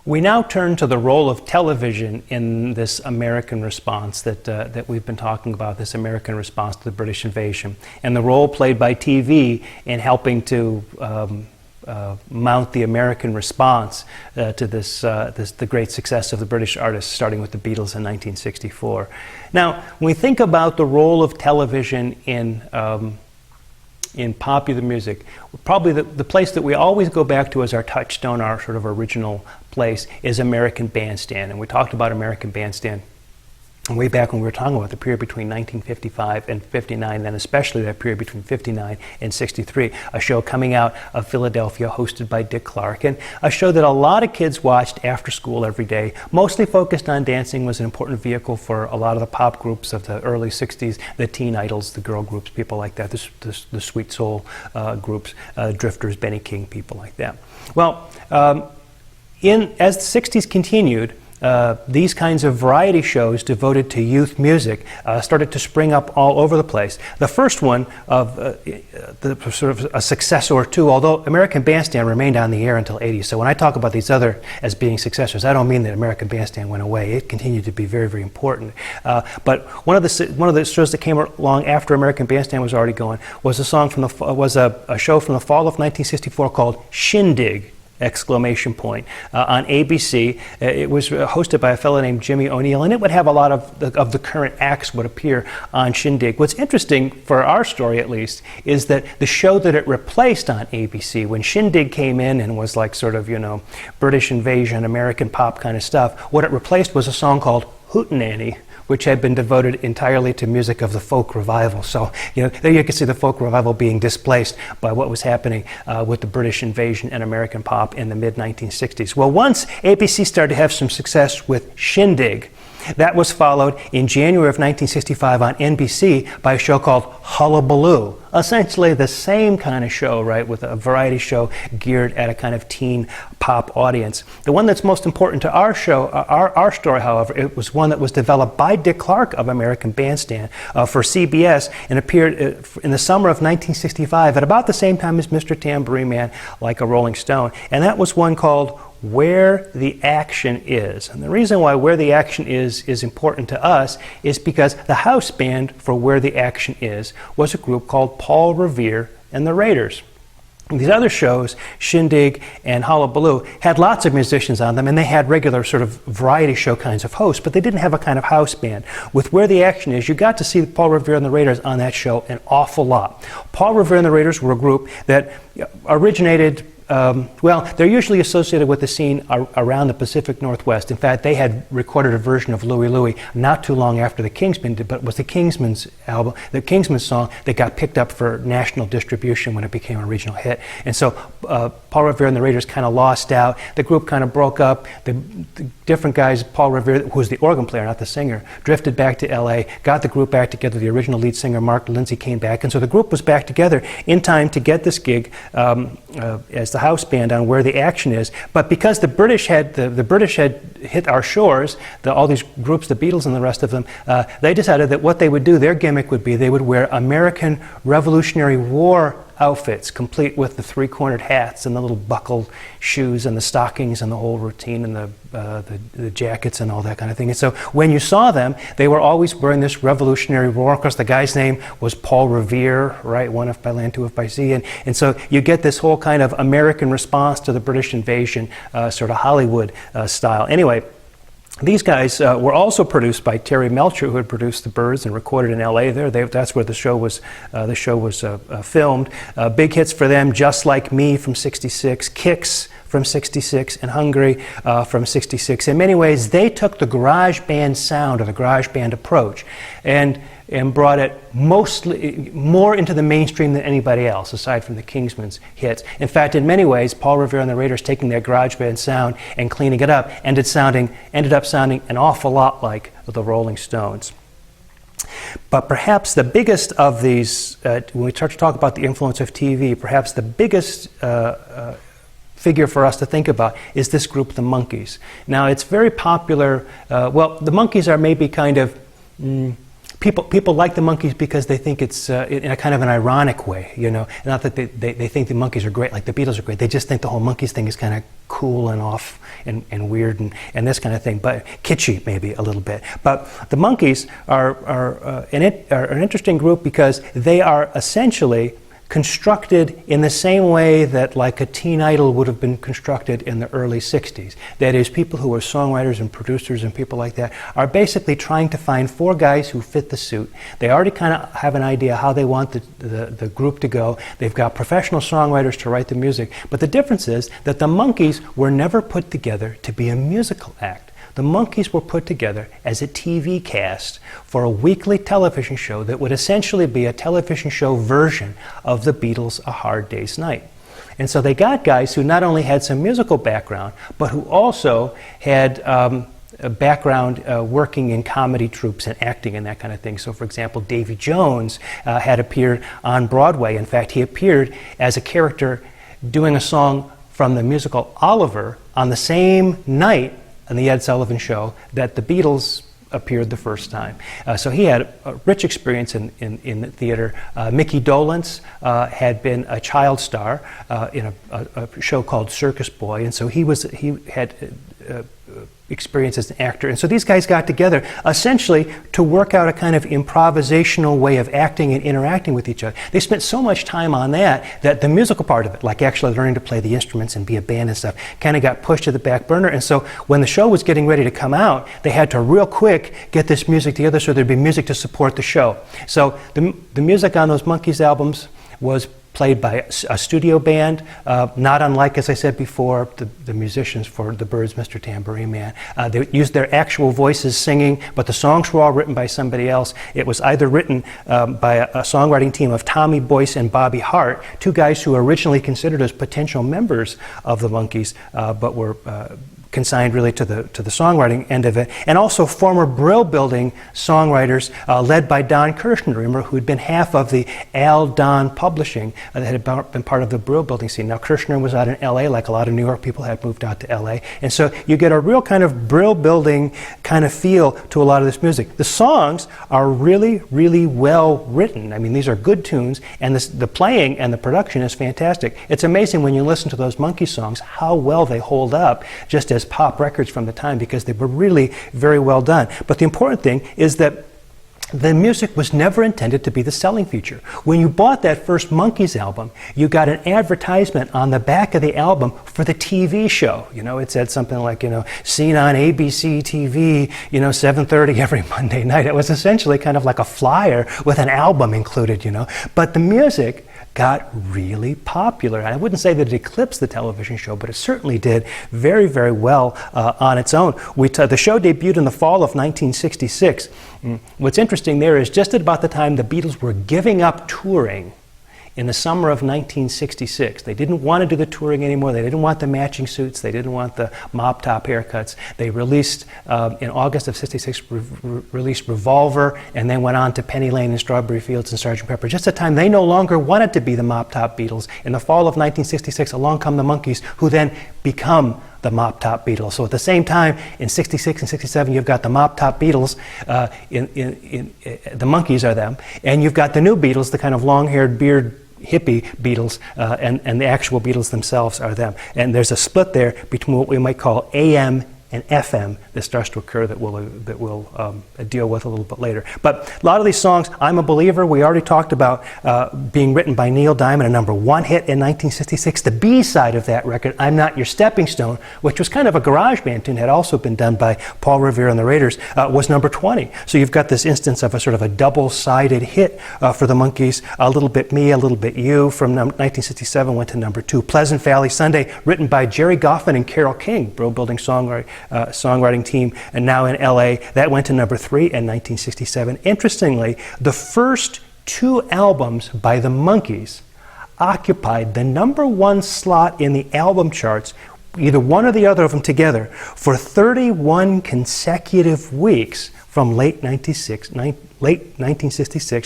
We now turn to the role of television in this American response that we've been talking about, this American response to the British invasion, and the role played by TV in helping to mount the American response to the great success of the British artists, starting with the Beatles in 1964. Now, when we think about the role of television in popular music, probably the place that we always go back to as our touchstone, our sort of original place, is American Bandstand. And we talked about American Bandstand way back when we were talking about the period between 1955 and 59, and especially that period between 59 and 63, a show coming out of Philadelphia hosted by Dick Clark, and a show that a lot of kids watched after school every day, mostly focused on dancing, was an important vehicle for a lot of the pop groups of the early 60s, the teen idols, the girl groups, people like that, the sweet soul groups, Drifters, Benny King, people like that. Well, as the 60s continued, these kinds of variety shows devoted to youth music started to spring up all over the place. The first one of the sort of a successor or two, although American Bandstand remained on the air until '80s. So when I talk about these other as being successors, I don't mean that American Bandstand went away. It continued to be very, very important. But one of the shows that came along after American Bandstand was already going was a show from the fall of 1964 called Shindig! Exclamation point, on ABC. It was hosted by a fellow named Jimmy O'Neill, and it would have a lot of the current acts would appear on Shindig. What's interesting, for our story at least, is that the show that it replaced on ABC, when Shindig came in and was like sort of, British invasion, American pop kind of stuff, what it replaced was a song called Hootenanny, which had been devoted entirely to music of the folk revival. So, there you can see the folk revival being displaced by what was happening with the British invasion and American pop in the mid-1960s. Well, once ABC started to have some success with Shindig, that was followed in January of 1965 on NBC by a show called Hullabaloo. Essentially the same kind of show, right, with a variety show geared at a kind of teen pop audience. The one that's most important to our show, our story, however, it was one that was developed by Dick Clark of American Bandstand for CBS and appeared in the summer of 1965 at about the same time as Mr. Tambourine Man, Like a Rolling Stone. And that was one called Where the Action Is. And the reason why Where the Action is important to us is because the house band for Where the Action Is was a group called Paul Revere and the Raiders. These other shows, Shindig and Hullabaloo, had lots of musicians on them, and they had regular sort of variety show kinds of hosts, but they didn't have a kind of house band. With Where the Action Is, you got to see Paul Revere and the Raiders on that show an awful lot. Paul Revere and the Raiders were a group that originated they're usually associated with the scene around the Pacific Northwest. In fact, they had recorded a version of Louie Louie not too long after the Kingsmen did, but it was the Kingsmen's album, the Kingsmen song, that got picked up for national distribution when it became a regional hit. And so Paul Revere and the Raiders kind of lost out. The group kind of broke up. The different guys, Paul Revere, who was the organ player, not the singer, drifted back to LA, got the group back together. The original lead singer, Mark Lindsay, came back. And so the group was back together in time to get this gig as the house band on Where the Action Is. But because the British had hit our shores, all these groups, the Beatles and the rest of them, they decided that what they would do, their gimmick would be they would wear American Revolutionary War outfits, complete with the three-cornered hats and the little buckled shoes and the stockings and the whole routine and the jackets and all that kind of thing. And so when you saw them, they were always wearing this Revolutionary War. Of course, the guy's name was Paul Revere, right? One if by land, two if by sea. And so you get this whole kind of American response to the British invasion, sort of Hollywood style. Anyway, these guys were also produced by Terry Melcher, who had produced The Byrds and recorded in L.A. That's where the show was filmed. Big hits for them: Just Like Me from '66, Kicks from '66, and Hungry from '66. In many ways, they took the garage band sound or the garage band approach and brought it more into the mainstream than anybody else, aside from the Kingsmen's hits. In fact, in many ways, Paul Revere and the Raiders taking their garage band sound and cleaning it up ended up sounding an awful lot like the Rolling Stones. But perhaps the biggest of these, when we start to talk about the influence of TV, perhaps the biggest figure for us to think about is this group, the Monkees. Now, it's very popular. The Monkees are maybe kind of People like the Monkees because they think it's in a kind of an ironic way, you know. Not that they think the Monkees are great, like the Beatles are great. They just think the whole Monkees thing is kind of cool and off and weird and this kind of thing, but kitschy maybe a little bit. But the Monkees are an interesting group because they are essentially constructed in the same way that like a teen idol would have been constructed in the early 60s. That is, people who are songwriters and producers and people like that are basically trying to find four guys who fit the suit. They already kind of have an idea how they want the group to go. They've got professional songwriters to write the music. But the difference is that the Monkees were never put together to be a musical act. The Monkees were put together as a TV cast for a weekly television show that would essentially be a television show version of the Beatles' A Hard Day's Night. And so they got guys who not only had some musical background, but who also had a background working in comedy troupes and acting and that kind of thing. So, for example, Davy Jones had appeared on Broadway. In fact, he appeared as a character doing a song from the musical Oliver on the same night on the Ed Sullivan Show that the Beatles appeared the first time. So he had a rich experience in the theater. Mickey Dolenz had been a child star in a show called Circus Boy, and so he had experience as an actor. And so these guys got together essentially to work out a kind of improvisational way of acting and interacting with each other. They spent so much time on that the musical part of it, like actually learning to play the instruments and be a band and stuff, kind of got pushed to the back burner. And so when the show was getting ready to come out, they had to real quick get this music together so there'd be music to support the show. So the music on those Monkees albums was played by a studio band, not unlike, as I said before, the musicians for the Byrds, Mr. Tambourine Man. They used their actual voices singing, but the songs were all written by somebody else. It was either written by a songwriting team of Tommy Boyce and Bobby Hart, two guys who were originally considered as potential members of the Monkees, but were consigned really to the songwriting end of it, and also former Brill Building songwriters led by Don Kirshner, remember, who had been half of the Al Don Publishing that had been part of the Brill Building scene. Now Kirshner was out in LA, like a lot of New York people had moved out to LA, and so you get a real kind of Brill Building kind of feel to a lot of this music. The songs are really, really well written. I mean, these are good tunes, and the playing and the production is fantastic. It's amazing when you listen to those Monkees songs how well they hold up just as pop records from the time, because they were really very well done. But the important thing is that the music was never intended to be the selling feature. When you bought that first Monkees album, you got an advertisement on the back of the album for the TV show. You know, it said something like, you know, seen on ABC TV, you know, 7:30 every Monday night. It was essentially kind of like a flyer with an album included, you know. But the music got really popular. I wouldn't say that it eclipsed the television show, but it certainly did very, very well on its own. The show debuted in the fall of 1966. What's interesting there is just at about the time the Beatles were giving up touring in the summer of 1966. They didn't want to do the touring anymore. They didn't want the matching suits. They didn't want the mop top haircuts. They released, in August of 66, released Revolver, and then went on to Penny Lane and Strawberry Fields and Sgt. Pepper. Just a time they no longer wanted to be the mop top Beatles. In the fall of 1966, along come the Monkees, who then become the Mop Top Beatles. So at the same time, in 66 and 67, you've got the Mop Top Beatles, the Monkees are them, and you've got the new Beatles, the kind of long-haired beard hippie Beatles, and the actual Beatles themselves are them. And there's a split there between what we might call AM and FM that starts to occur that we'll deal with a little bit later. But a lot of these songs, I'm a Believer, we already talked about being written by Neil Diamond, a #1 hit in 1966. The B side of that record, I'm Not Your Stepping Stone, which was kind of a garage band tune, had also been done by Paul Revere and the Raiders, was #20. So you've got this instance of a sort of a double-sided hit for the Monkees. A Little Bit Me, A Little Bit You from 1967 went to #2. Pleasant Valley Sunday, written by Jerry Goffin and Carole King, Brill Building songwriting team, and now in LA, that went to #3 in 1967. Interestingly, the first two albums by the Monkees occupied the #1 slot in the album charts, either one or the other of them together, for 31 consecutive weeks from late 1966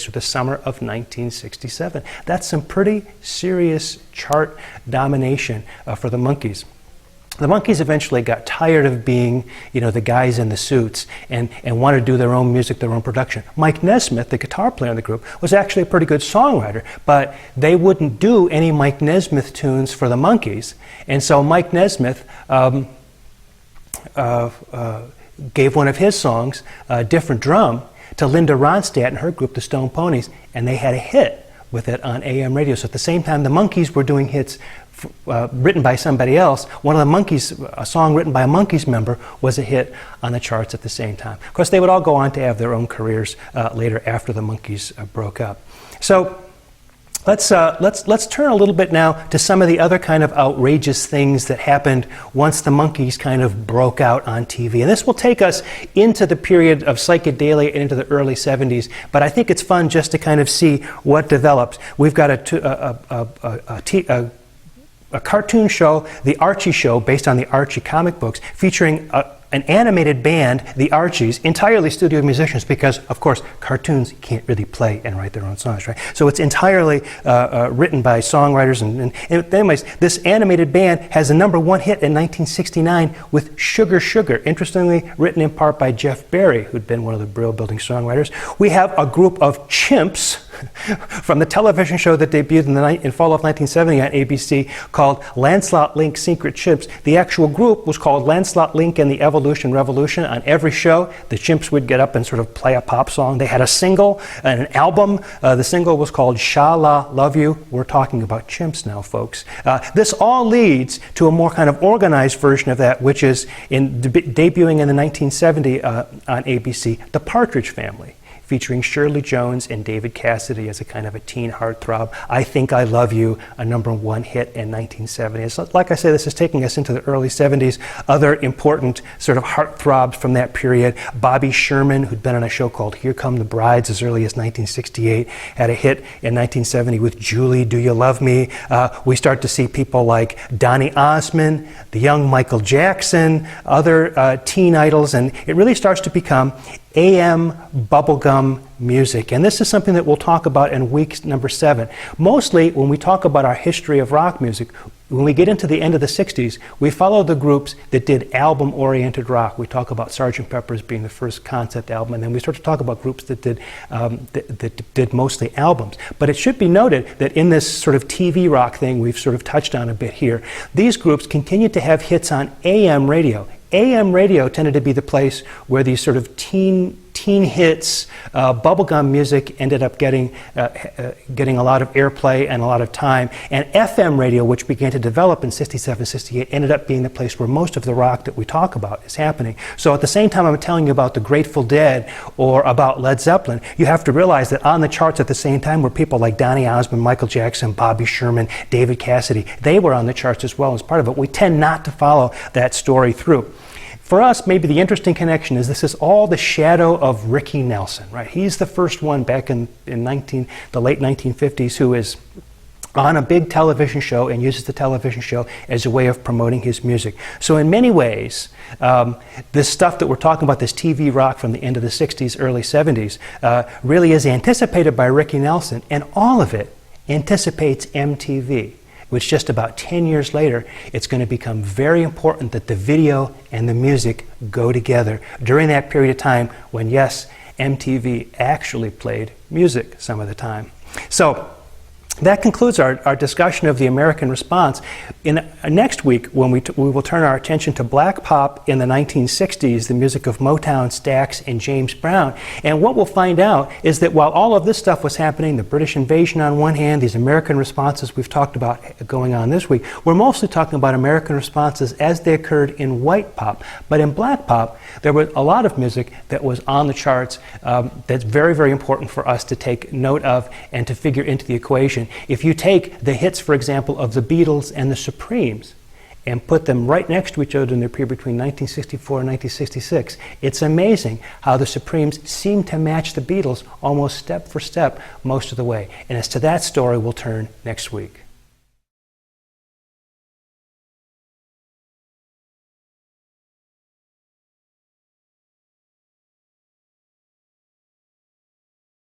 to the summer of 1967. That's some pretty serious chart domination for the Monkees. The Monkees eventually got tired of being, the guys in the suits and wanted to do their own music, their own production. Mike Nesmith, the guitar player in the group, was actually a pretty good songwriter, but they wouldn't do any Mike Nesmith tunes for the Monkees. And so Mike Nesmith gave one of his songs, Different Drum, to Linda Ronstadt and her group, the Stone Ponies, and they had a hit with it on AM radio. So at the same time the Monkees were doing hits written by somebody else, one of the Monkees, a song written by a Monkees member, was a hit on the charts at the same time. Of course, they would all go on to have their own careers later after the Monkees broke up. So let's turn a little bit now to some of the other kind of outrageous things that happened once the Monkees kind of broke out on TV. And this will take us into the period of psychedelia and into the early 70s, but I think it's fun just to kind of see what developed. We've got a cartoon show, The Archie Show, based on the Archie comic books, featuring an animated band, the Archies, entirely studio musicians, because, of course, cartoons can't really play and write their own songs, right? So it's entirely written by songwriters. And anyways, this animated band has a #1 hit in 1969 with Sugar Sugar, interestingly written in part by Jeff Barry, who'd been one of the Brill Building songwriters. We have a group of chimps from the television show that debuted in fall of 1970 on ABC called Lancelot Link Secret Chimps. The actual group was called Lancelot Link and the Evolution Revolution. On every show, the chimps would get up and sort of play a pop song. They had a single and an album. The single was called Sha La Love You. We're talking about chimps now, folks. This all leads to a more kind of organized version of that, which is debuting in the 1970 on ABC, The Partridge Family, featuring Shirley Jones and David Cassidy as a kind of a teen heartthrob. I Think I Love You, a #1 hit in 1970. So, like I say, this is taking us into the early 70s. Other important sort of heartthrobs from that period. Bobby Sherman, who'd been on a show called Here Come the Brides as early as 1968, had a hit in 1970 with Julie, Do You Love Me? We start to see people like Donny Osmond, the young Michael Jackson, other teen idols, and it really starts to become AM bubblegum music. And this is something that we'll talk about in week number 7. Mostly when we talk about our history of rock music, when we get into the end of the 60s, we follow the groups that did album-oriented rock. We talk about Sgt. Pepper's being the first concept album, and then we start to talk about groups that did mostly albums. But it should be noted that in this sort of TV rock thing we've sort of touched on a bit here, these groups continued to have hits on AM radio. AM radio tended to be the place where these sort of teen hits, bubblegum music ended up getting a lot of airplay and a lot of time. And FM radio, which began to develop in 67, 68, ended up being the place where most of the rock that we talk about is happening. So at the same time I'm telling you about the Grateful Dead or about Led Zeppelin, you have to realize that on the charts at the same time were people like Donny Osmond, Michael Jackson, Bobby Sherman, David Cassidy. They were on the charts as well as part of it. We tend not to follow that story through. For us, maybe the interesting connection is this is all the shadow of Ricky Nelson, right? He's the first one back in the late 1950s who is on a big television show and uses the television show as a way of promoting his music. So in many ways, this stuff that we're talking about, this TV rock from the end of the 60s, early 70s, really is anticipated by Ricky Nelson, and all of it anticipates MTV. Which just about 10 years later, it's going to become very important that the video and the music go together during that period of time when, yes, MTV actually played music some of the time. So that concludes our discussion of the American response. In next week, when we will turn our attention to black pop in the 1960s, the music of Motown, Stax, and James Brown. And what we'll find out is that while all of this stuff was happening, the British invasion on one hand, these American responses we've talked about going on this week, we're mostly talking about American responses as they occurred in white pop. But in black pop, there was a lot of music that was on the charts that's very, very important for us to take note of and to figure into the equation. If you take the hits, for example, of the Beatles and the Supremes and put them right next to each other in their period between 1964 and 1966, it's amazing how the Supremes seem to match the Beatles almost step for step most of the way. And as to that story, we'll turn next week.